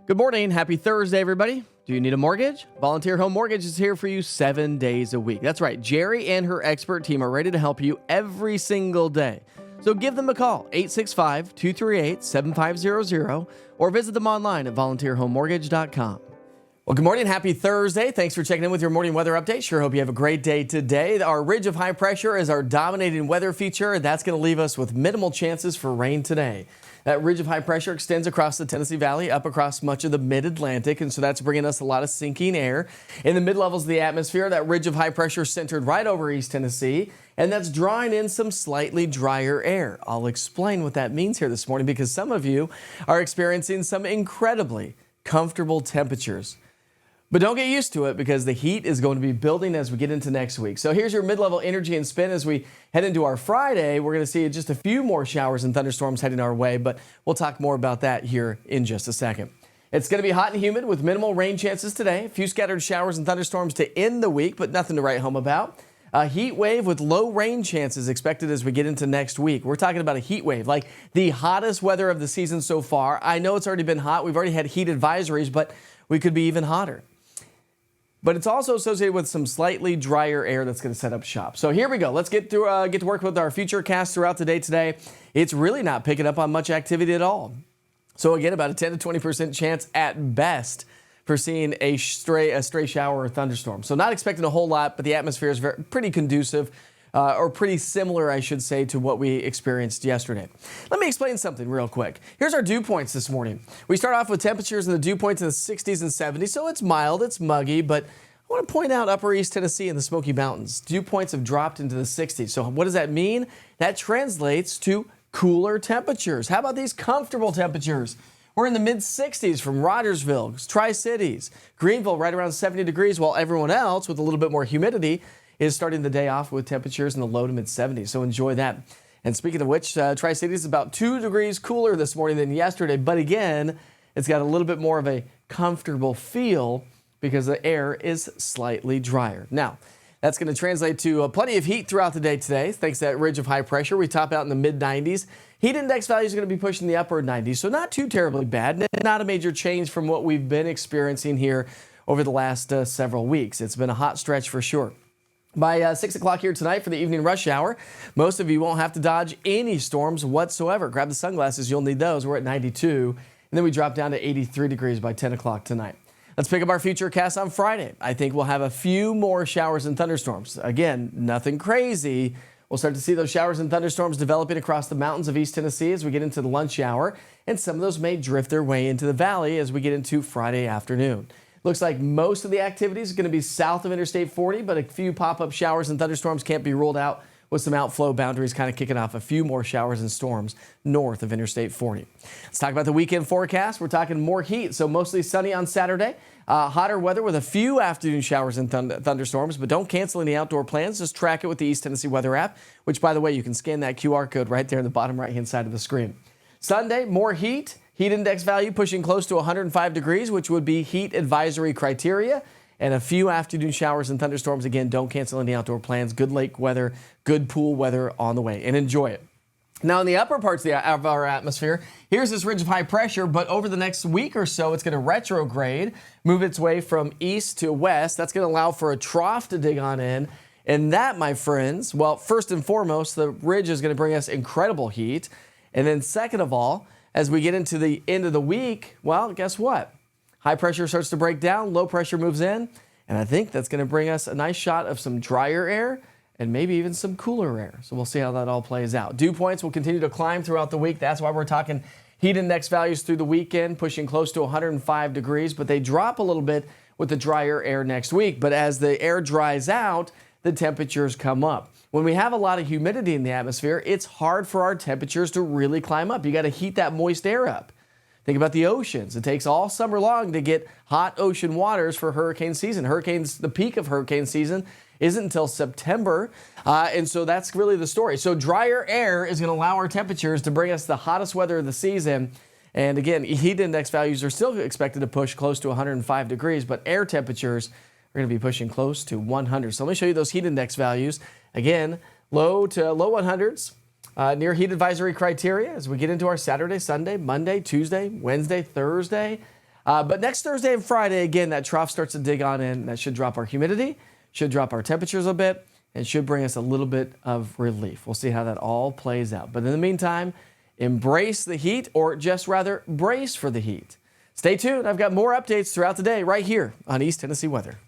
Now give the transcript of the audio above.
Good morning. Happy Thursday, everybody. Do you need a mortgage? Volunteer Home Mortgage is here for you 7 days a week. That's right. Jerry and her expert team are ready to help you every single day. So give them a call, 865-238-7500, or visit them online at volunteerhomemortgage.com. Well, good morning. Happy Thursday. Thanks for checking in with your morning weather update. Sure hope you have a great day today. Our ridge of high pressure is our dominating weather feature, and that's going to leave us with minimal chances for rain today. That ridge of high pressure extends across the Tennessee Valley, up across much of the mid-Atlantic, and so that's bringing us a lot of sinking air. In the mid-levels of the atmosphere, that ridge of high pressure is centered right over East Tennessee, and that's drawing in some slightly drier air. I'll explain what that means here this morning because some of you are experiencing some incredibly comfortable temperatures. But don't get used to it because the heat is going to be building as we get into next week. So here's your mid-level energy and spin as we head into our Friday. We're going to see just a few more showers and thunderstorms heading our way, but we'll talk more about that here in just a second. It's going to be hot and humid with minimal rain chances today. A few scattered showers and thunderstorms to end the week, but nothing to write home about. A heat wave with low rain chances expected as we get into next week. We're talking about a heat wave, like the hottest weather of the season so far. I know it's already been hot. We've already had heat advisories, but we could be even hotter. But it's also associated with some slightly drier air that's going to set up shop. So here we go. Let's get to work with our future cast throughout the day today. It's really not picking up on much activity at all. So again, about a 10 to 20% chance at best for seeing a stray shower or thunderstorm. So not expecting a whole lot, but the atmosphere is pretty conducive. Or pretty similar, I should say, to what we experienced yesterday. Let me explain something real quick. Here's our dew points this morning. We start off with temperatures in the dew points in the 60s and 70s, so it's mild, it's muggy, but I want to point out upper East Tennessee and the Smoky Mountains. Dew points have dropped into the 60s. So what does that mean? That translates to cooler temperatures. How about these comfortable temperatures? We're in the mid-60s from Rogersville, Tri-Cities, Greenville right around 70 degrees, while everyone else with a little bit more humidity is starting the day off with temperatures in the low to mid-70s, so enjoy that. And speaking of which, Tri-Cities is about 2 degrees cooler this morning than yesterday, but again, it's got a little bit more of a comfortable feel because the air is slightly drier. Now, that's going to translate to plenty of heat throughout the day today, thanks to that ridge of high pressure. We top out in the mid-90s. Heat index values are going to be pushing the upper 90s, so not too terribly bad, not a major change from what we've been experiencing here over the last several weeks. It's been a hot stretch for sure. By 6 o'clock here tonight for the evening rush hour, most of you won't have to dodge any storms whatsoever. Grab the sunglasses, you'll need those. We're at 92, and then we drop down to 83 degrees by 10 o'clock tonight. Let's pick up our future cast on Friday. I think we'll have a few more showers and thunderstorms. Again, nothing crazy. We'll start to see those showers and thunderstorms developing across the mountains of East Tennessee as we get into the lunch hour, and some of those may drift their way into the valley as we get into Friday afternoon. Looks like most of the activity is going to be south of Interstate 40, but a few pop-up showers and thunderstorms can't be ruled out with some outflow boundaries kind of kicking off a few more showers and storms north of Interstate 40. Let's talk about the weekend forecast. We're talking more heat, so mostly sunny on Saturday. Hotter weather with a few afternoon showers and thunderstorms, but don't cancel any outdoor plans. Just track it with the East Tennessee Weather app, which, by the way, you can scan that QR code right there in the bottom right-hand side of the screen. Sunday, more heat. Heat index value pushing close to 105 degrees, which would be heat advisory criteria. And a few afternoon showers and thunderstorms. Again, don't cancel any outdoor plans. Good lake weather, good pool weather on the way, and enjoy it. Now, in the upper parts of our atmosphere, here's this ridge of high pressure, but over the next week or so, it's going to retrograde, move its way from east to west. That's going to allow for a trough to dig on in. And that, my friends, well, first and foremost, the ridge is going to bring us incredible heat. And then second of all, as we get into the end of the week, well, guess what? High pressure starts to break down, low pressure moves in, and I think that's going to bring us a nice shot of some drier air and maybe even some cooler air. So we'll see how that all plays out. Dew points will continue to climb throughout the week. That's why we're talking heat index values through the weekend, pushing close to 105 degrees, but they drop a little bit with the drier air next week. But as the air dries out, the temperatures come up. When we have a lot of humidity in the atmosphere, it's hard for our temperatures to really climb up. You got to heat that moist air up. Think about the oceans. It takes all summer long to get hot ocean waters for hurricane season. The peak of hurricane season isn't until September, and so that's really the story. So drier air is going to allow our temperatures to bring us the hottest weather of the season. And again, heat index values are still expected to push close to 105 degrees, but air temperatures are going to be pushing close to 100. So let me show you those heat index values. Again, low to low 100s. Near heat advisory criteria as we get into our Saturday, Sunday, Monday, Tuesday, Wednesday, Thursday. But next Thursday and Friday, again, that trough starts to dig on in. That should drop our humidity, should drop our temperatures a bit, and should bring us a little bit of relief. We'll see how that all plays out. But in the meantime, embrace the heat, or just rather brace for the heat. Stay tuned. I've got more updates throughout the day right here on East Tennessee Weather.